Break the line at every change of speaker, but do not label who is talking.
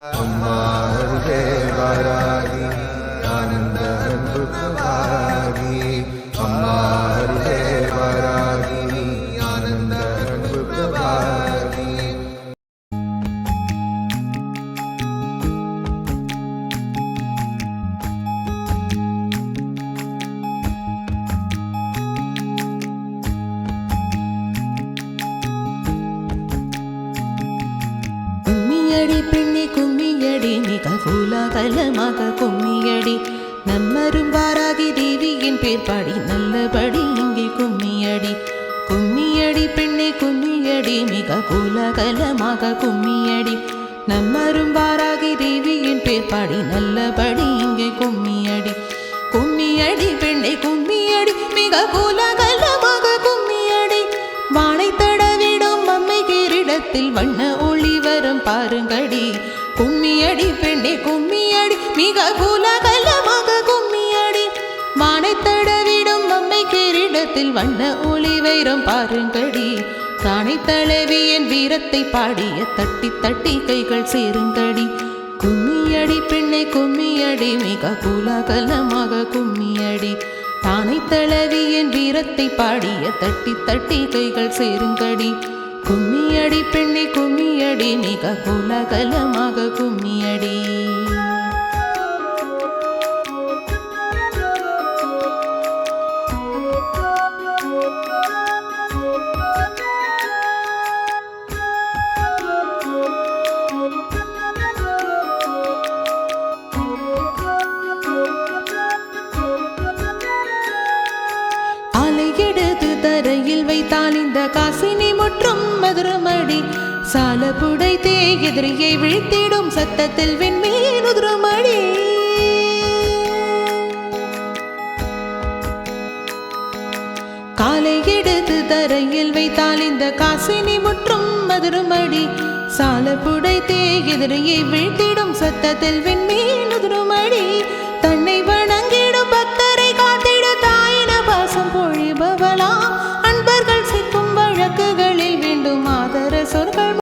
அம்மா அருகே வாராகி ஆனந்த அன்பு பிரபாகி அம்மா அருகே வாராகி ஆனந்த அன்பு பிரபாகி
கும்மியடி பெண்ணி கும்மியடி மிக கோலாகலமாக கும்மியடி நம்மரும் வாராகி தேவியின் பேர் பாடி நல்லபடி இங்கே கும்மியடி கும்மியடி பெண்ணி கும்மியடி மிக கோலாகலமாக கும்மியடி நம்மரும் வாராகி தேவியின் பேர் பாடி நல்லபடி இங்கே கும்மியடி கும்மியடி பெண்ணை கும்மியடி மிக கோலாகலமாக கும்மியடி வானை தடவிடும் அம்மை கிரீடத்தில் வண்ண ஒளி வரும் பாருங்கடி கும்மியடி பெண்ணே கும்மியடி மிக கோலாகலமாக கும்மியடி வானை தடவிடும் அம்மை கிரீடத்தில் வண்ண ஒளி வைரம் பாருங்கடி ராணி தலைவியின் வீரத்தை பாடிய தட்டி தட்டி கைகள் சேருங்கடி கும்மியடி பெண்ணை கும்மியடி மிக கோலாகலமாக கும்மியடி தானை தளவியின் வீரத்தை பாடிய தட்டி தட்டி கைகள் சேருங்கடி கும்மியடி பெண்ணை கும்மியடி மிக கோலாகலமாக கும்மியடி எடுத்து தரையில் வைத்தால் இந்த காசினி முற்றும் மதுரமடி சால புடைத்தே எதிரியை வீழ்த்திடும் சத்தத்தில் விண்மீன் உதிரமடி காலை எடுத்து தரையில் வைத்தால் இந்த காசினி முற்றும் மதுரமடி சால புடைத்தே எதிரியை வீழ்த்திடும் சத்தத்தில் விண்மீன் உதிரமடி